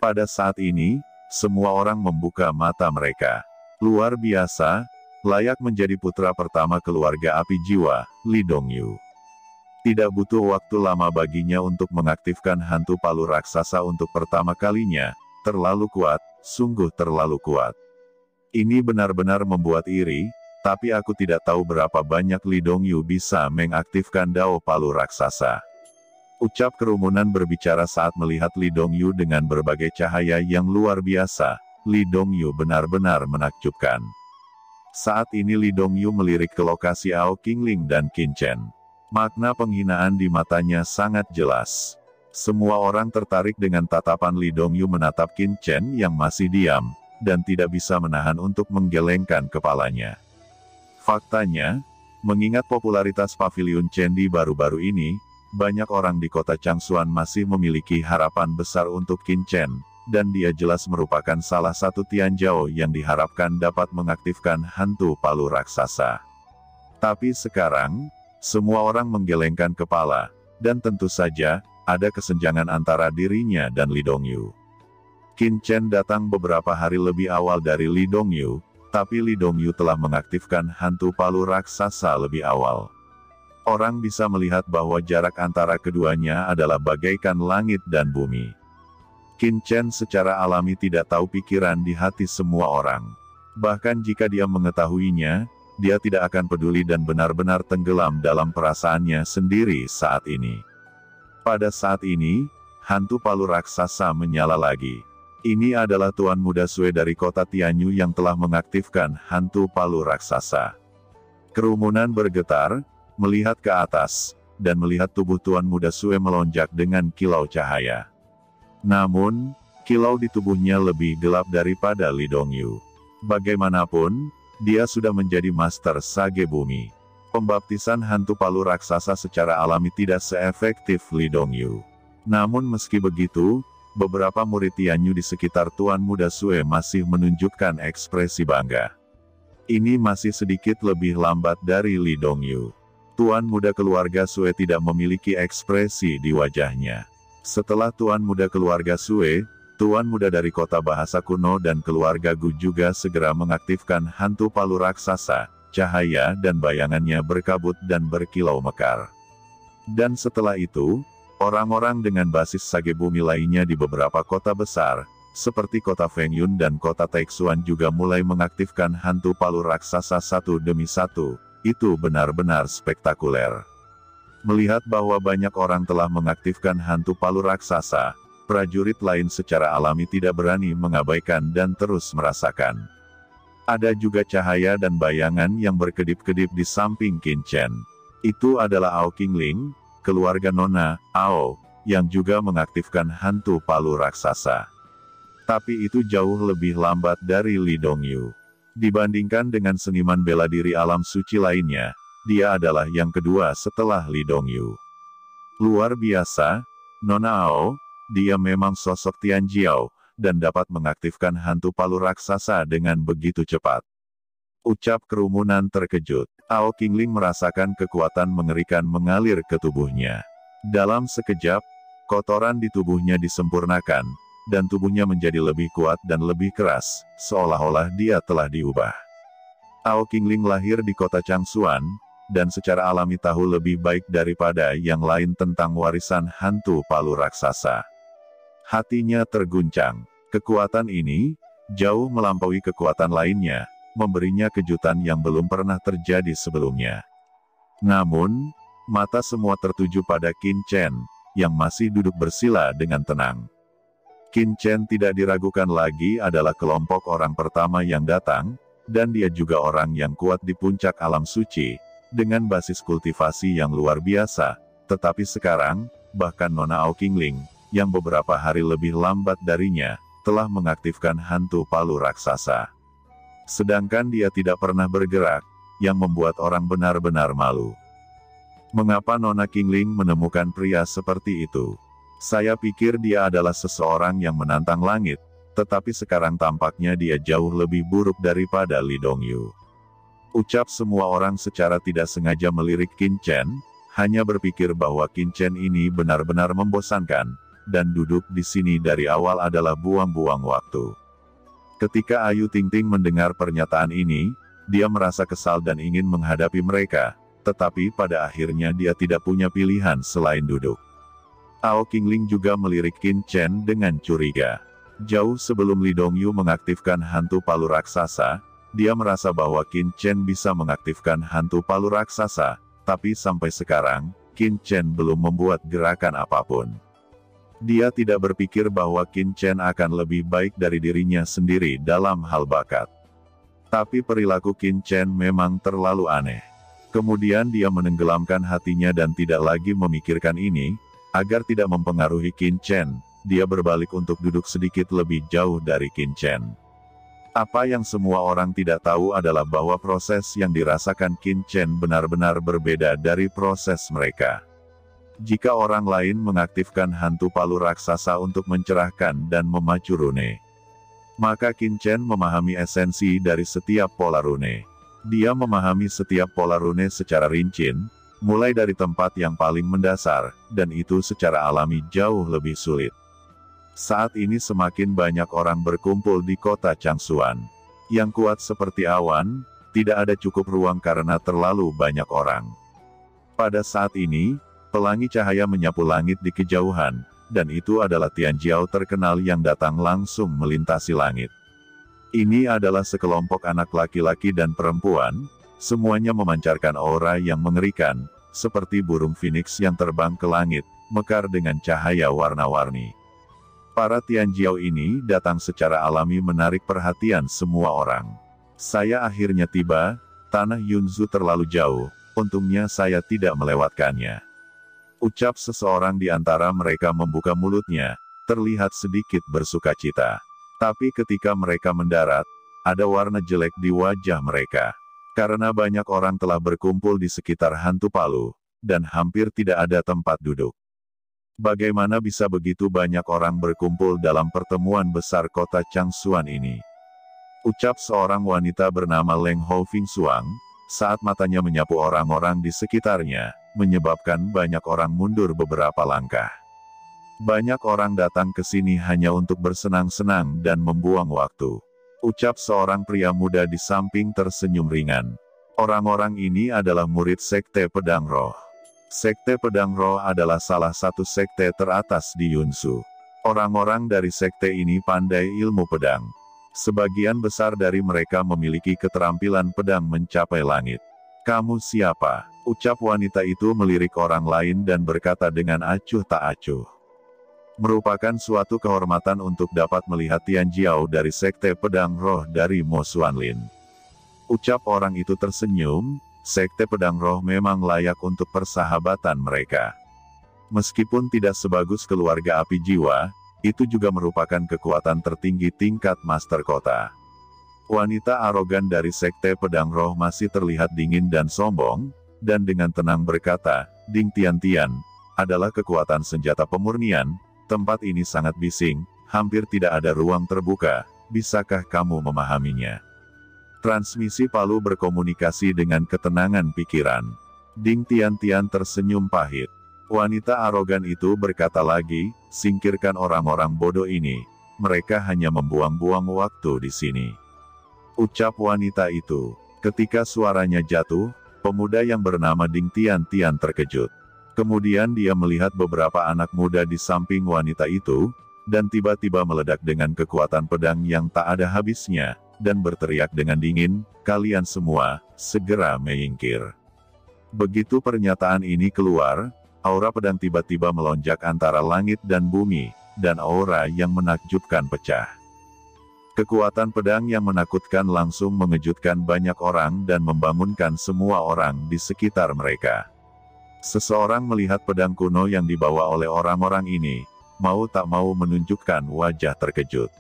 Pada saat ini, semua orang membuka mata mereka. Luar biasa, layak menjadi putra pertama keluarga api jiwa, Lee Dongyu. Tidak butuh waktu lama baginya untuk mengaktifkan hantu palu raksasa untuk pertama kalinya. Terlalu kuat, sungguh terlalu kuat. Ini benar-benar membuat iri, tapi aku tidak tahu berapa banyak Lee Dongyu bisa mengaktifkan dao palu raksasa. Ucap kerumunan berbicara saat melihat Lee Dongyu dengan berbagai cahaya yang luar biasa. Lee Dongyu benar-benar menakjubkan. Saat ini Lee Dongyu melirik ke lokasi Ao Qingling dan Qin Chen. Makna penghinaan di matanya sangat jelas. Semua orang tertarik dengan tatapan Lee Dongyu menatap Qin Chen yang masih diam, dan tidak bisa menahan untuk menggelengkan kepalanya. Faktanya, mengingat popularitas Paviliun Candi baru-baru ini, banyak orang di kota Changsuan masih memiliki harapan besar untuk Qin Chen, dan dia jelas merupakan salah satu Tianjiao yang diharapkan dapat mengaktifkan hantu palu raksasa. Tapi sekarang, semua orang menggelengkan kepala, dan tentu saja, ada kesenjangan antara dirinya dan Lee Dongyu. Qin Chen datang beberapa hari lebih awal dari Lee Dongyu, tapi Lee Dongyu telah mengaktifkan hantu palu raksasa lebih awal. Orang bisa melihat bahwa jarak antara keduanya adalah bagaikan langit dan bumi. Qin Chen secara alami tidak tahu pikiran di hati semua orang. Bahkan jika dia mengetahuinya, dia tidak akan peduli dan benar-benar tenggelam dalam perasaannya sendiri saat ini. Pada saat ini, hantu palu raksasa menyala lagi. Ini adalah Tuan Muda Sue dari kota Tianyu yang telah mengaktifkan hantu palu raksasa. Kerumunan bergetar, melihat ke atas, dan melihat tubuh Tuan Muda Sue melonjak dengan kilau cahaya. Namun, kilau di tubuhnya lebih gelap daripada Lee Dongyu. Bagaimanapun, dia sudah menjadi master sage bumi. Pembaptisan hantu palu raksasa secara alami tidak seefektif Lee Dongyu. Namun meski begitu, beberapa murid Tianyu di sekitar Tuan Muda Sue masih menunjukkan ekspresi bangga. Ini masih sedikit lebih lambat dari Lee Dongyu. Tuan muda keluarga Sue tidak memiliki ekspresi di wajahnya. Setelah Tuan muda keluarga Sue, Tuan muda dari kota bahasa kuno dan keluarga Gu juga segera mengaktifkan hantu palu raksasa, cahaya dan bayangannya berkabut dan berkilau mekar. Dan setelah itu, orang-orang dengan basis sage bumi lainnya di beberapa kota besar, seperti kota Fengyun dan kota Taixuan juga mulai mengaktifkan hantu palu raksasa satu demi satu. Itu benar-benar spektakuler. Melihat bahwa banyak orang telah mengaktifkan hantu palu raksasa, prajurit lain secara alami tidak berani mengabaikan dan terus merasakan. Ada juga cahaya dan bayangan yang berkedip-kedip di samping Qin Chen. Itu adalah Ao Qingling, keluarga Nona, Ao, yang juga mengaktifkan hantu palu raksasa. Tapi itu jauh lebih lambat dari Lee Dongyu. Dibandingkan dengan seniman bela diri alam suci lainnya, dia adalah yang kedua setelah Lee Dongyu. Luar biasa, Nona Ao, dia memang sosok Tianjiao, dan dapat mengaktifkan hantu palu raksasa dengan begitu cepat. Ucap kerumunan terkejut. Ao Qingling merasakan kekuatan mengerikan mengalir ke tubuhnya. Dalam sekejap, kotoran di tubuhnya disempurnakan, dan tubuhnya menjadi lebih kuat dan lebih keras, seolah-olah dia telah diubah. Ao Qingling lahir di kota Changsuan, dan secara alami tahu lebih baik daripada yang lain tentang warisan hantu palu raksasa. Hatinya terguncang. Kekuatan ini, jauh melampaui kekuatan lainnya, memberinya kejutan yang belum pernah terjadi sebelumnya. Namun, mata semua tertuju pada Qin Chen, yang masih duduk bersila dengan tenang. Qin Chen tidak diragukan lagi adalah kelompok orang pertama yang datang, dan dia juga orang yang kuat di puncak alam suci, dengan basis kultivasi yang luar biasa. Tetapi sekarang, bahkan Nona Ao Qingling, yang beberapa hari lebih lambat darinya, telah mengaktifkan hantu palu raksasa. Sedangkan dia tidak pernah bergerak, yang membuat orang benar-benar malu. Mengapa Nona Qingling menemukan pria seperti itu? Saya pikir dia adalah seseorang yang menantang langit, tetapi sekarang tampaknya dia jauh lebih buruk daripada Lee Dongyu. Ucap semua orang secara tidak sengaja melirik Qin Chen, hanya berpikir bahwa Qin Chen ini benar-benar membosankan, dan duduk di sini dari awal adalah buang-buang waktu. Ketika Ayu Ting-ting mendengar pernyataan ini, dia merasa kesal dan ingin menghadapi mereka, tetapi pada akhirnya dia tidak punya pilihan selain duduk. Ao Qingling juga melirik Qin Chen dengan curiga. Jauh sebelum Li Dongyu mengaktifkan hantu palu raksasa, dia merasa bahwa Qin Chen bisa mengaktifkan hantu palu raksasa, tapi sampai sekarang, Qin Chen belum membuat gerakan apapun. Dia tidak berpikir bahwa Qin Chen akan lebih baik dari dirinya sendiri dalam hal bakat. Tapi perilaku Qin Chen memang terlalu aneh. Kemudian dia menenggelamkan hatinya dan tidak lagi memikirkan ini, agar tidak mempengaruhi Qin Chen, dia berbalik untuk duduk sedikit lebih jauh dari Qin Chen. Apa yang semua orang tidak tahu adalah bahwa proses yang dirasakan Qin Chen benar-benar berbeda dari proses mereka. Jika orang lain mengaktifkan hantu palu raksasa untuk mencerahkan dan memacu rune, maka Qin Chen memahami esensi dari setiap pola rune. Dia memahami setiap pola rune secara rinci, mulai dari tempat yang paling mendasar, dan itu secara alami jauh lebih sulit. Saat ini semakin banyak orang berkumpul di kota Changsuan. Yang kuat seperti awan, tidak ada cukup ruang karena terlalu banyak orang. Pada saat ini, pelangi cahaya menyapu langit di kejauhan, dan itu adalah Tianjiao terkenal yang datang langsung melintasi langit. Ini adalah sekelompok anak laki-laki dan perempuan, semuanya memancarkan aura yang mengerikan, seperti burung phoenix yang terbang ke langit, mekar dengan cahaya warna-warni. Para Tianjiao ini datang secara alami menarik perhatian semua orang. Saya akhirnya tiba, tanah Yunzu terlalu jauh, untungnya saya tidak melewatkannya. Ucap seseorang di antara mereka membuka mulutnya, terlihat sedikit bersukacita. Tapi ketika mereka mendarat, ada warna jelek di wajah mereka. Karena banyak orang telah berkumpul di sekitar hantu palu, dan hampir tidak ada tempat duduk. Bagaimana bisa begitu banyak orang berkumpul dalam pertemuan besar kota Changsuan ini? Ucap seorang wanita bernama Leng Ho Fing Suang, saat matanya menyapu orang-orang di sekitarnya, menyebabkan banyak orang mundur beberapa langkah. Banyak orang datang ke sini hanya untuk bersenang-senang dan membuang waktu. Ucap seorang pria muda di samping tersenyum ringan. Orang-orang ini adalah murid Sekte Pedang Roh. Sekte Pedang Roh adalah salah satu sekte teratas di Yunsu. Orang-orang dari sekte ini pandai ilmu pedang. Sebagian besar dari mereka memiliki keterampilan pedang mencapai langit. Kamu siapa? Ucap wanita itu melirik orang lain dan berkata dengan acuh tak acuh. Merupakan suatu kehormatan untuk dapat melihat Tianjiao dari Sekte Pedang Roh dari Mo Xuanlin. Ucap orang itu tersenyum, Sekte Pedang Roh memang layak untuk persahabatan mereka. Meskipun tidak sebagus keluarga api jiwa, itu juga merupakan kekuatan tertinggi tingkat master kota. Wanita arogan dari Sekte Pedang Roh masih terlihat dingin dan sombong, dan dengan tenang berkata, Ding Tian-Tian, adalah kekuatan senjata pemurnian, tempat ini sangat bising, hampir tidak ada ruang terbuka, bisakah kamu memahaminya? Transmisi palu berkomunikasi dengan ketenangan pikiran. Ding Tian-Tian tersenyum pahit. Wanita arogan itu berkata lagi, singkirkan orang-orang bodoh ini, mereka hanya membuang-buang waktu di sini. Ucap wanita itu. Ketika suaranya jatuh, pemuda yang bernama Ding Tian-Tian terkejut. Kemudian dia melihat beberapa anak muda di samping wanita itu, dan tiba-tiba meledak dengan kekuatan pedang yang tak ada habisnya, dan berteriak dengan dingin, kalian semua, segera menyingkir. Begitu pernyataan ini keluar, aura pedang tiba-tiba melonjak antara langit dan bumi, dan aura yang menakjubkan pecah. Kekuatan pedang yang menakutkan langsung mengejutkan banyak orang dan membangunkan semua orang di sekitar mereka. Seseorang melihat pedang kuno yang dibawa oleh orang-orang ini, mau tak mau menunjukkan wajah terkejut.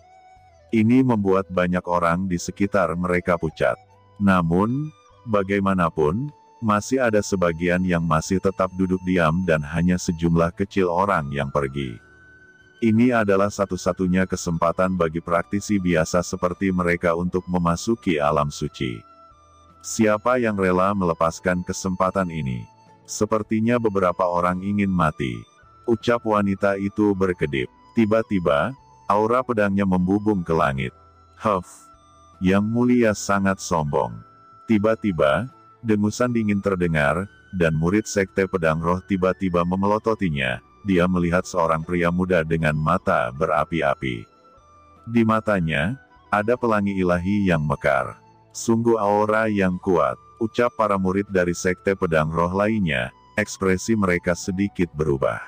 Ini membuat banyak orang di sekitar mereka pucat. Namun, bagaimanapun, masih ada sebagian yang masih tetap duduk diam dan hanya sejumlah kecil orang yang pergi. Ini adalah satu-satunya kesempatan bagi praktisi biasa seperti mereka untuk memasuki alam suci. Siapa yang rela melepaskan kesempatan ini? Sepertinya beberapa orang ingin mati. Ucap wanita itu berkedip. Tiba-tiba, aura pedangnya membubung ke langit. Huff! Yang mulia sangat sombong. Tiba-tiba, dengusan dingin terdengar, dan murid sekte pedang roh tiba-tiba memelototinya. Dia melihat seorang pria muda dengan mata berapi-api. Di matanya, ada pelangi ilahi yang mekar. Sungguh aura yang kuat, ucap para murid dari sekte pedang roh lainnya. Ekspresi mereka sedikit berubah.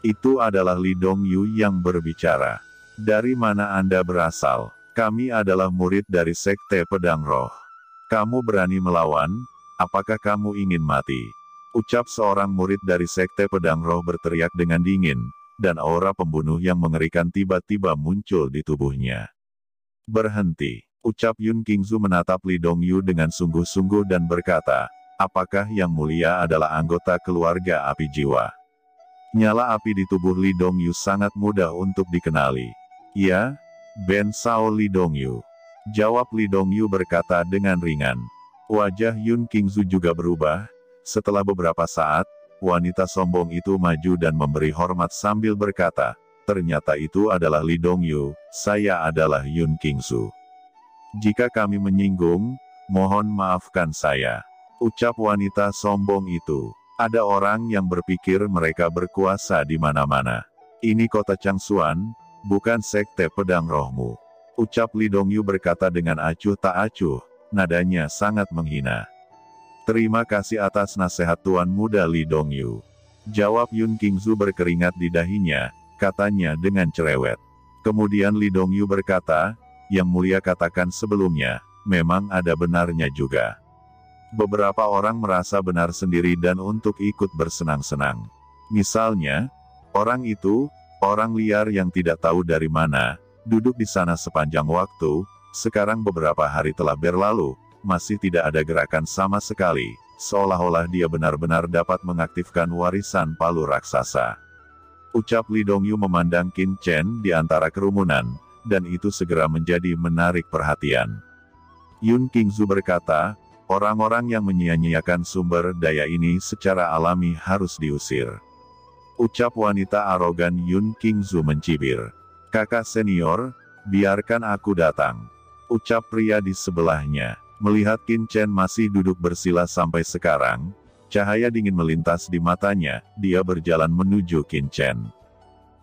Itu adalah Li Dongyu yang berbicara. Dari mana Anda berasal? Kami adalah murid dari sekte pedang roh. Kamu berani melawan? Apakah kamu ingin mati? Ucap seorang murid dari sekte pedang roh berteriak dengan dingin, dan aura pembunuh yang mengerikan tiba-tiba muncul di tubuhnya. Berhenti, ucap Yun Qingzu menatap Li Dongyu dengan sungguh-sungguh dan berkata, apakah yang mulia adalah anggota keluarga api jiwa? Nyala api di tubuh Li Dongyu sangat mudah untuk dikenali. Ya, Ben Sao Li Dongyu. Jawab Li Dongyu berkata dengan ringan. Wajah Yun Qingzu juga berubah. Setelah beberapa saat, wanita sombong itu maju dan memberi hormat sambil berkata, ternyata itu adalah Li Dongyu, saya adalah Yun Qingzu. Jika kami menyinggung, mohon maafkan saya. Ucap wanita sombong itu. Ada orang yang berpikir mereka berkuasa di mana-mana. Ini kota Changsuan, bukan sekte pedang rohmu. Ucap Li Dongyu berkata dengan acuh tak acuh, nadanya sangat menghina. Terima kasih atas nasihat Tuan Muda Li Dongyu. Jawab Yun Qingzu berkeringat di dahinya, katanya dengan cerewet. Kemudian Li Dongyu berkata, yang mulia katakan sebelumnya, memang ada benarnya juga. Beberapa orang merasa benar sendiri dan untuk ikut bersenang-senang. Misalnya, orang itu, orang liar yang tidak tahu dari mana, duduk di sana sepanjang waktu, sekarang beberapa hari telah berlalu, masih tidak ada gerakan sama sekali, seolah-olah dia benar-benar dapat mengaktifkan warisan palu raksasa. Ucap Li Dongyu memandang Qin Chen di antara kerumunan, dan itu segera menjadi menarik perhatian. Yun Qingzu berkata, orang-orang yang menyia-nyiakan sumber daya ini secara alami harus diusir. Ucap wanita arogan Yun Qingzu mencibir. Kakak senior, biarkan aku datang. Ucap pria di sebelahnya. Melihat Qin Chen masih duduk bersila sampai sekarang, cahaya dingin melintas di matanya, dia berjalan menuju Qin Chen.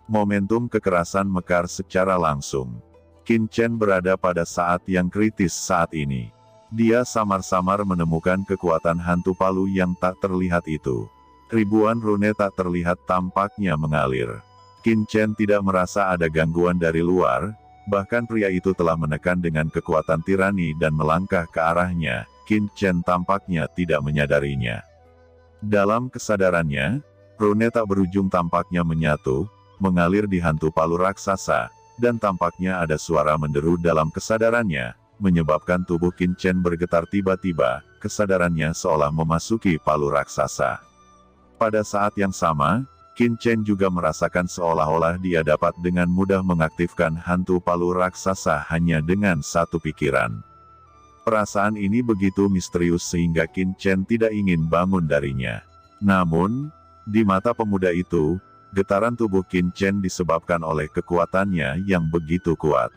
Momentum kekerasan mekar secara langsung. Qin Chen berada pada saat yang kritis saat ini. Dia samar-samar menemukan kekuatan hantu palu yang tak terlihat itu. Ribuan rune tak terlihat tampaknya mengalir. Qin Chen tidak merasa ada gangguan dari luar, bahkan pria itu telah menekan dengan kekuatan tirani dan melangkah ke arahnya. Qin Chen tampaknya tidak menyadarinya. Dalam kesadarannya, rune tak berujung tampaknya menyatu, mengalir di hantu palu raksasa, dan tampaknya ada suara menderu dalam kesadarannya, menyebabkan tubuh Qin Chen bergetar tiba-tiba, kesadarannya seolah memasuki palu raksasa. Pada saat yang sama, Qin Chen juga merasakan seolah-olah dia dapat dengan mudah mengaktifkan hantu palu raksasa hanya dengan satu pikiran. Perasaan ini begitu misterius sehingga Qin Chen tidak ingin bangun darinya. Namun, di mata pemuda itu, getaran tubuh Qin Chen disebabkan oleh kekuatannya yang begitu kuat.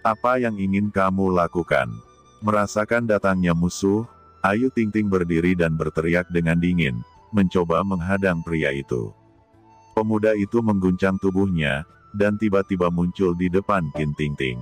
Apa yang ingin kamu lakukan? Merasakan datangnya musuh, Ayu Tingting berdiri dan berteriak dengan dingin, mencoba menghadang pria itu. Pemuda itu mengguncang tubuhnya, dan tiba-tiba muncul di depan Qin Tingting.